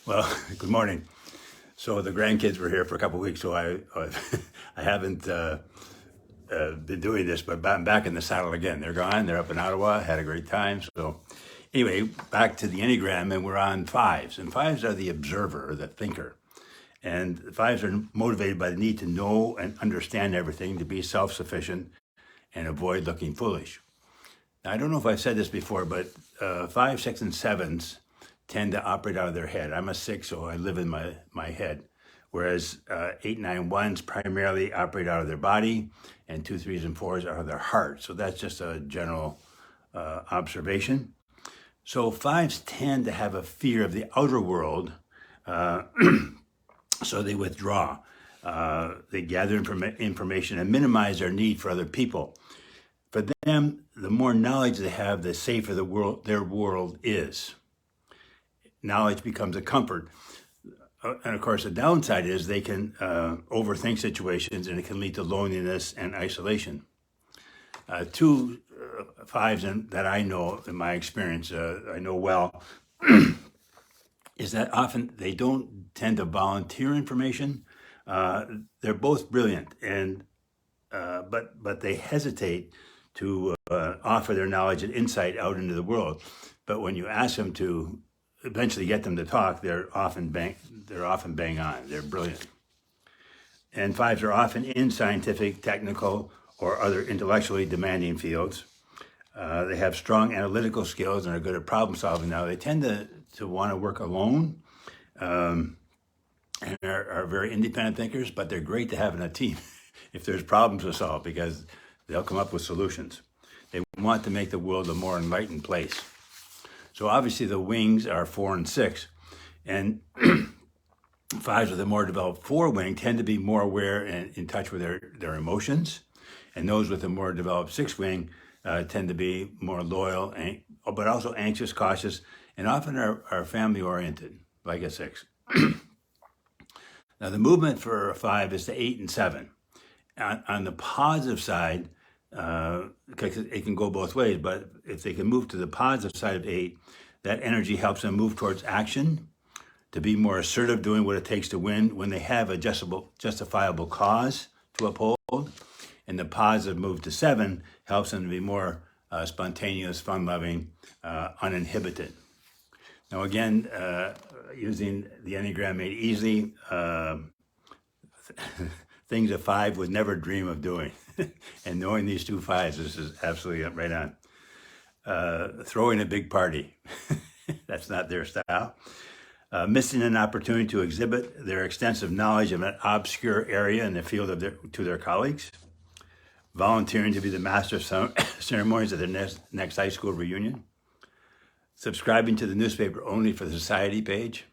Well, good morning. So the grandkids were here for a couple of weeks, so I haven't been doing this, but I'm back in the saddle again. They're gone. They're up in Ottawa. Had a great time. So anyway, back to the Enneagram, and we're on fives. And fives are the observer, or the thinker. And fives are motivated by the need to know and understand everything, to be self-sufficient, and avoid looking foolish. Now, I don't know if I've said this before, but 5, 6, and 7s tend to operate out of their head. I'm a 6, so I live in my head. Whereas 8, 9, 1s primarily operate out of their body, and 2, 3s, and 4s out of their heart. So that's just a general observation. So 5s tend to have a fear of the outer world, so they withdraw. They gather information and minimize their need for other people. For them, the more knowledge they have, the safer their world is. Knowledge becomes a comfort. And of course, the downside is they can overthink situations, and it can lead to loneliness and isolation. Two 5s that I know in my experience, I know well, is that often they don't tend to volunteer information. They're both brilliant, and but they hesitate to offer their knowledge and insight out into the world. But when you ask them to eventually get them to talk, they're often bang on. They're brilliant. And 5s are often in scientific, technical, or other intellectually demanding fields. They have strong analytical skills and are good at problem solving. Now, they tend to want to work alone, and are very independent thinkers, but they're great to have in a team if there's problems to solve, because they'll come up with solutions. They want to make the world a more enlightened place. So obviously the wings are 4 and 6, and 5s with a more developed 4 wing tend to be more aware and in touch with their emotions, and those with a more developed 6 wing tend to be more loyal, but also anxious, cautious, and often are family oriented, like a 6. Now the movement for a 5 is to 8 and 7. On the positive side, because it can go both ways, but if they can move to the positive side of 8, that energy helps them move towards action, to be more assertive, doing what it takes to win when they have a justifiable cause to uphold. And the positive move to 7 helps them to be more spontaneous, fun-loving, uninhibited. Now again, using the Enneagram made easy, things a 5 would never dream of doing. And knowing these two 5s, this is absolutely right on. Throwing a big party, that's not their style. Missing an opportunity to exhibit their extensive knowledge of an obscure area in the field to their colleagues. Volunteering to be the master of ceremonies at their next high school reunion. Subscribing to the newspaper only for the society page.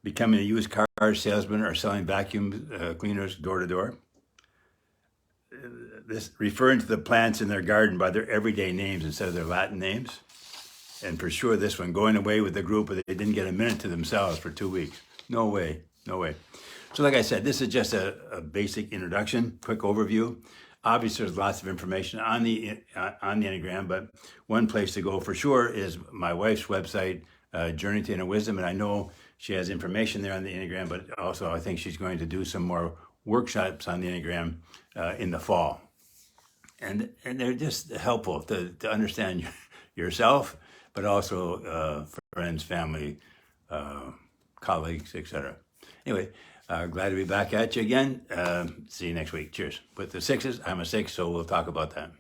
Becoming a used car salesman or selling vacuum cleaners door to door. This referring to the plants in their garden by their everyday names instead of their Latin names. And for sure, this one, going away with the group where they didn't get a minute to themselves for 2 weeks. No way, no way. So like I said, this is just a basic introduction, quick overview. Obviously, there's lots of information on the Enneagram, but one place to go for sure is my wife's website, Journey to Inner Wisdom, and I know she has information there on the Enneagram, but also I think she's going to do some more workshops on the Enneagram in the fall. And they're just helpful to understand yourself, but also friends, family, colleagues, etc. Anyway, glad to be back at you again. See you next week. Cheers. With the 6s, I'm a 6, so we'll talk about that.